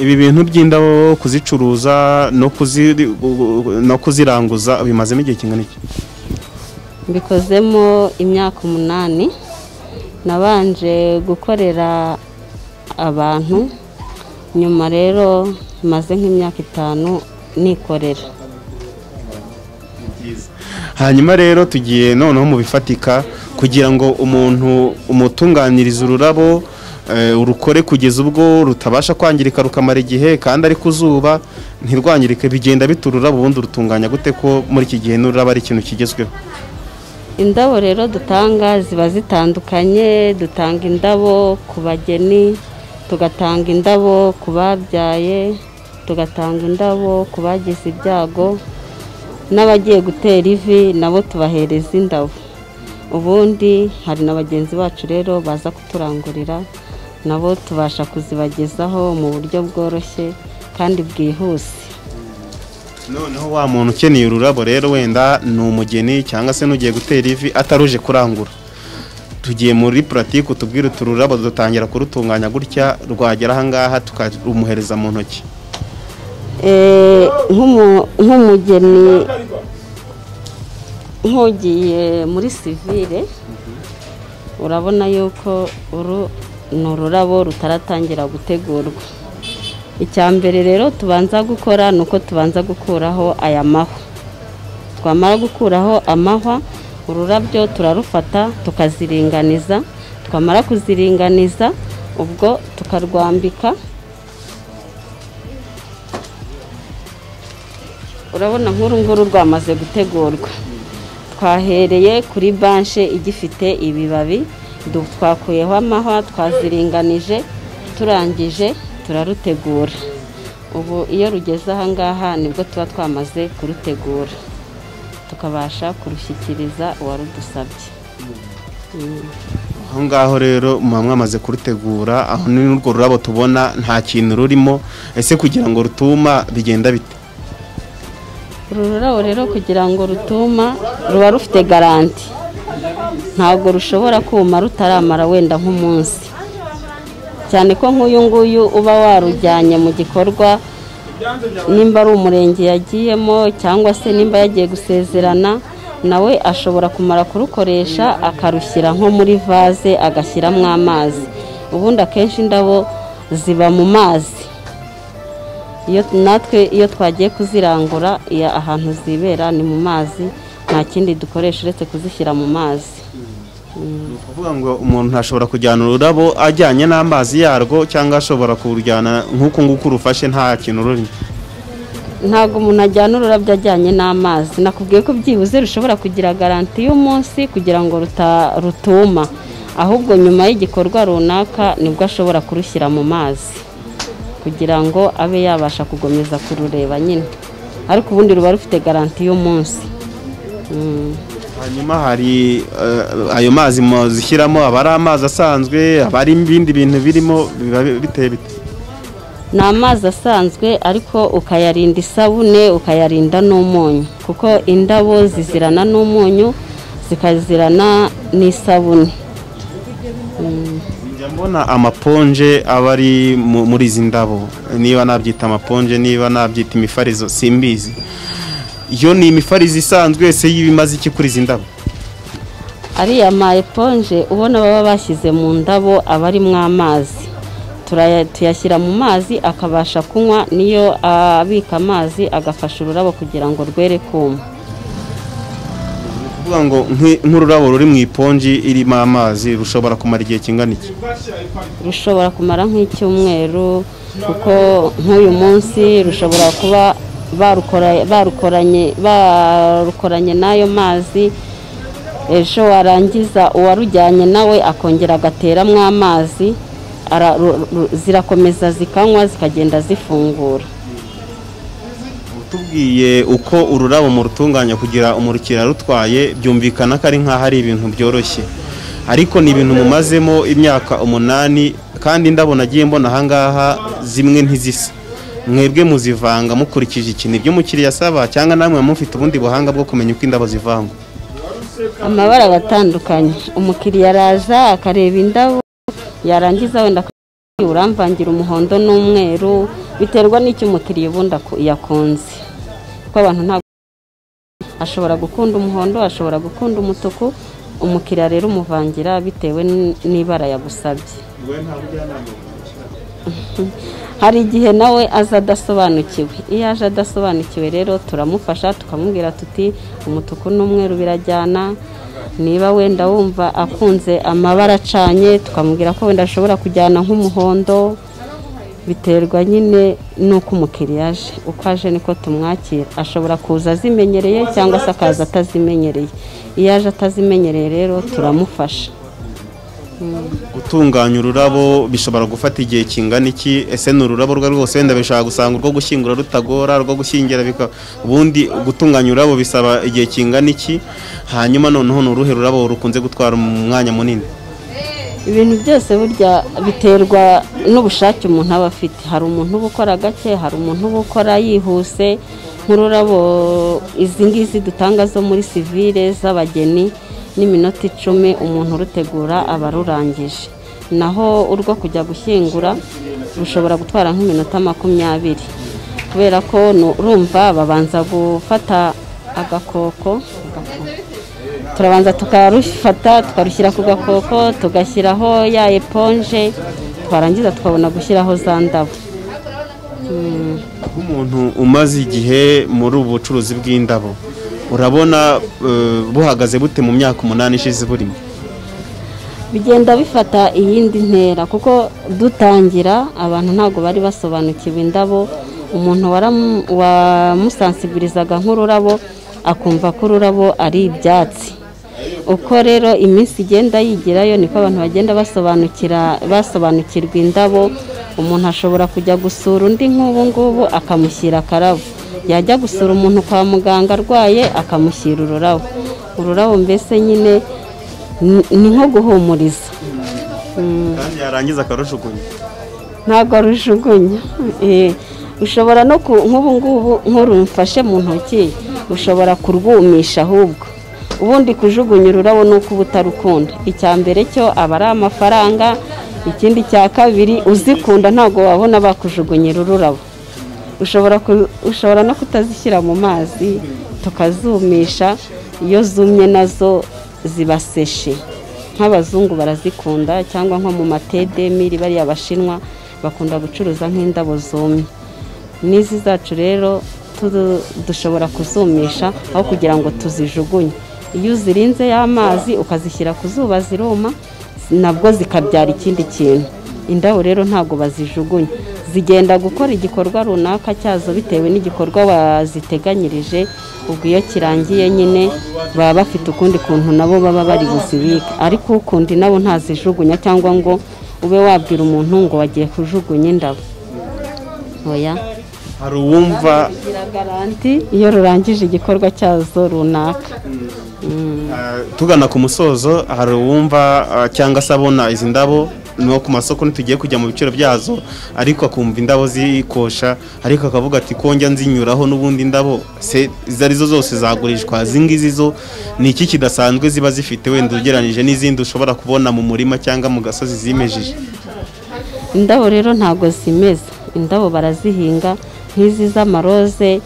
Ibi bintu by'indabo kuzicuruza no kuziranguza bimazemo igihe kingana iki? Bikozemo imyaka 8. Nabanje gukorera abantu, nyuma rero maze nk'imyaka 5 nikorera. Hanyuma rero tugiye noneho mu bifatika kugira ngo umuntu umutunganiriza ururabo urukore kugeza ubwo rutabasha kwangirika rukamara igihe kandi ari kuzuba ntirwangirike, bigenda biturura ubundi rutunganya gute ko muri iki gihe n'ururabo ari ikintu kigezweho? Indabo rero dutanga ziba zitandukanye. Dutanga indabo ku bageni, tugatanga indabo ku babyaye, tugatanga indabo ku bagize ibyago, n'abagiye gutera ivi nabo tubahereza indabo. Ubundi hari na bagenzi bacu rero baza kuturangurira, nabo tubasha kuzibagezaho mu buryo bworoshye kandi bwihuse. Noneho wa muntu ukeneye ururabo rero wenda ni umugeni cyangwa se n'ugiye gutera ivi ataruje kurangura, tugiye muri pratique utubwire ururabo dutangira kurutunganya gutya, rwagera aha ngaha tukarumuhereza mu ntoki. Nk'umugeni nk'ugiye muri civile, urabona yuko uru ni ururabo rutaratangira gutegurwa. Icyambere rero tubanza gukora nuko tubanza gukuraho aya mahwa. Twamara gukuraho amahwa, ururabyo turarufata tukaziringaniza. Twamara kuziringaniza ubwo tukarwambika. Urabona nk'uru rwamaze gutegurwa. Twahereye kuri Benshi igifite ibibabi, twakuyeho amahwa, twaziringanije, turangije turarutegura. Ubu iyo rugeze aha ngaha nibwo tuba twamaze kurutegura, tukabasha kurushyikiriza uwarudusabye. Aho ngaho rero mwamaze kurutegura, aho n'urwo rurabo tubona nta kintu rurimo. Ese kugira ngo rutuma bigenda bite? Ururabo rero kugira ngo rutuma ruba rufite garanti, ntabwo rushobora kuma rutaramara wenda nk'umunsi, cyane ko nk'uyu nguyu uba warujyanye mu gikorwa, nimba ari umurenge yagiyemo cyangwa se nimba yagiye gusezerana, nawe ashobora kumara kurukoresha akarushyira nko muri vaze agashyiramo amazi. Ubundi akenshi indabo ziba mu mazi. Iyo twagiye kuzirangura ahantu zibera ni mu mazi, nta kindi dukoresha uretse kuzishyira mu mazi. Kuvuga ngo umuntu ashobora kujyana ururabo ajyanye n'amazi yarwo cyangwa ashobora kurujyana nk'uko nguko rufashe nta kintu rurimo? Ntabwo umuntu ajyana ururabyo ajyanye n'amazi. Nakubwiye ko byibuze rushobora kugira garanti y'umunsi kugira ngo rutuma, ahubwo nyuma y'igikorwa runaka nibwo ashobora kurushyira mu mazi kugira ngo abe yabasha kugomeza kurureba nyine, ariko ubundi ruba rufite garanti y'umunsi. Hanyuma hari ayo mazi muzishyiramo, aba ari amazi asanzwe, aba ari ibindi bintu birimo, biteye bite? Ni amazi asanzwe ariko ukayarinda isabune, ukayarinda n'umunyu, kuko indabo zizirana n'umunyu zikazirana n'isabune. Mbona amaponje aba ari muri izi ndabo, niba nabyita amaponje, niba nabyita imifarizo simbizi. Iyo ni imifarizo isanzwe se yibimaze iki kuri izi ndabo? Ariya ma eponje ubona baba bashyize mu ndabo aba arimo amazi, tuyashyira mu mazi akabasha kunywa, niyo abika amazi agafasha ururabo kugira ngo rwere kuma. Kuvuga ngo nk'ururabo ruri mu iponji irimo amazi rushobora kumara igihe kingana iki? Rushobora kumara nk'icyumweru, kuko nk'uyu munsi rushobora kuba barukoranye n'ayo mazi, ejo warangiza uwarujyanye nawe akongera agateramo amazi, zirakomeza zikanywa zikagenda zifungura. Tubwiye uko ururabo mu rutunganya kugira umurikira rutwaye, byumvikana ko ari nk'aho ari ibintu byoroshye, ariko ni ibintu mumazemo imyaka 8 kandi ndabona agiye mbona aha ngaha zimwe ntizisa. Mwebwe muzivanga mukurikije ikintu ibyo mukiriya asaba cyangwa namwe mufite ubundi buhanga bwo kumenya uko indabo zivangwa? Amabara batandukanye, umukiriya araza akareba indabo, yarangiza wenda uramvangira umuhondo n'umweru biterwa n'icyo umukiriya ubundi yakunze, kuko abantu ntabwo ashobora gukunda umuhondo, ashobora gukunda umutuku, umukiriya rero umuvangira bitewe n'ibara yagusabye. Hari igihe nawe aza adasobanukiwe, iyo aje adasobanukiwe rero turamufasha tukamubwira tuti umutuku n'umweru birajyana, niba wenda wumva akunze amabara acanye tukamubwira ko wenda ashobora kujyana nk'umuhondo, biterwa nyine nuko umukiriya aje, uko aje niko tumwakira, ashobora kuza azimenyereye cyangwa se akaza atazimenyereye, iyo aje atazimenyereye rero turamufasha. Gutunganya ururabo bishobora gufata igihe kingana iki? Ese ni ururabo rwose wenda bishobora gusanga urwo gushyingura rutagora, rwo gushyingira ubundi gutunganya ururabo bisaba igihe kingana iki? Hanyuma noneho ni uruhe rurabo rukunze gutwara umwanya munini? Ibintu byose burya biterwa n'ubushake umuntu aba afite, hari umuntu uba ukora gake, hari umuntu uba ukora yihuse, nk'ururabo izi ngizi dutanga zo muri sivile z'abageni n'iminota 10 umuntu urutegura aba rurangije, naho urwo kujya gushyingura rushobora gutwara nk'iminota 20, kubera ko urumva babanza gufata agakoko, turabanza tukarufata tukarushyira ku gakoko, tugashyiraho ya eponge, twarangiza tukabona gushyiraho za ndabo. Umuntu umaze igihe muri ubu bucuruzi bw'indabo, urabona buhagaze bute mu myaka 8 ishize burimo? Bigenda bifata iyindi ntera, kuko dutangira abantu ntago bari basobanukiwe indabo, umuntu wamusansibirizaga nk'ururabo akumva ko ururabo ari ibyatsi. Uko rero iminsi igenda yigirayo niko abantu bagenda basobanukirwa indabo. Umuntu ashobora kujya gusura undi nk'ubu ngubu akamushyira akarabo, yajya gusura umuntu kwa muganga arwaye akamushyira ururabo. Ururabo mbese nyine ni nko guhumuriza. Kandi yarangiza akarushugunya? Ntabwo arushugunya. Ushobora no nk'ubu ngubu nk'urumfashe mu ntoki ushobora kurwumisha, ahubwo ubundi kujugunya ururabo nuko ubutarukunda. Icya mbere cyo aba ari amafaranga, ikindi cya kabiri uzikunda ntabwo wabona bakujugunyira ururabo. Ushobora no kutazishyira mu mazi tukazumisha, iyo zumye nazo zibaseshe. Nk'abazungu barazikunda, cyangwa nko mu matedemiri bari abashinwa bakunda gucuruza nk'indabo zumye. N'izi zacu rero dushobora kuzumisha aho kugira ngo tuzijugunye. Iyo uzirinze y'amazi ukazishyira ku zuba ziruma, nabwo zikabyara ikindi kintu. Indabo rero ntago bazijugunya, zigenda gukora igikorwa runaka cyazo bitewe n'igikorwa waziteganyirije. Ubwo iyo kirangiye nyine baba bafite ukundi kuntu nabo baba bari buzibika, ariko ukundi nabo ntazijugunya cyangwa ngo ube wabwira umuntu ngo wagiye kujugunya indabo. Oya, hari uwumva garanti iyo rurangije igikorwa cyazo runaka. Tugana ku musozo, hari uwumva cyangwa se abona izi ndabo no ku masoko ntitugiye kujya mu biciro byazo, ariko akumva indabo zikosha, ariko akavuga ati konjya nzinyuraho n'ubundi indabo se zarizo zose zagurishwa, zingizi zo ni iki kidasanzwe ziba zifite wenda ugeranije n'izindi ushobora kubona mu murima cyangwa mu gasozi zimejeje? Indabo rero ntago zimeze, indabo barazihinga nk'izi z'amaroze,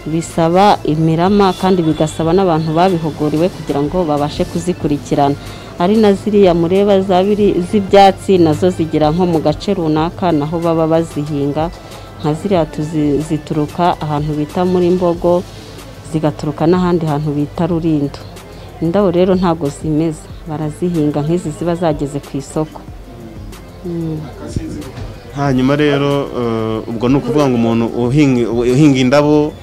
bisaba imirama kandi bigasaba n'abantu babihuguriwe kugira ngo babashe kuzikurikirana. Ari na ziriya mureba z'ibyatsi nazo zigira nko mu gace runaka naho baba bazihinga, nka ziriya zituruka ahantu bita muri Mbogo, zigaturuka n'ahandi hantu bita Rurindo. Indabo rero ntago zimeze, barazihinga nk'izi ziba zageze ku isoko. Hanyuma rero ubwo ni ukuvuga ngo umuntu uhinga indabo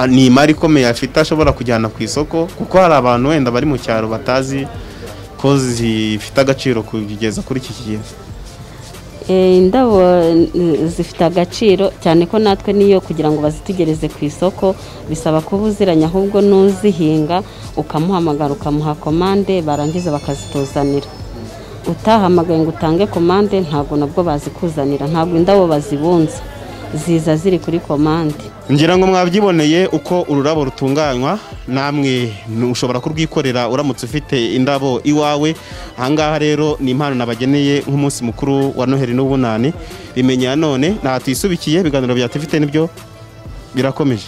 ni imari ikomeye afite ashobora kujyana ku isoko, kuko hari abantu wenda bari mu cyaro batazi ko zifite agaciro kugeza kuri iki gihe. Indabo zifite agaciro cyane ko natwe niyo kugira ngo bazitugereze ku isoko bisaba kuba uziranya, ahubwo n'uzihinga ukamuhamagara ukamuha komande barangiza bakazituzanira. Utahamagaye ngo utange komande ntabwo nabwo bazikuzanira, ntabwo indabo bazibunza. ziza ziri kuri komande. Ngira ngo mwabyiboneye uko ururabo rutunganywa, namwe ushobora kurwikorera uramutse ufite indabo iwawe. Ahangaha rero ni impano nabageneye nk'umunsi mukuru wa Noheli n'ubunani. Bimenye none nta tuyisubikiye, ibiganiro bya TV nibyo birakomeje.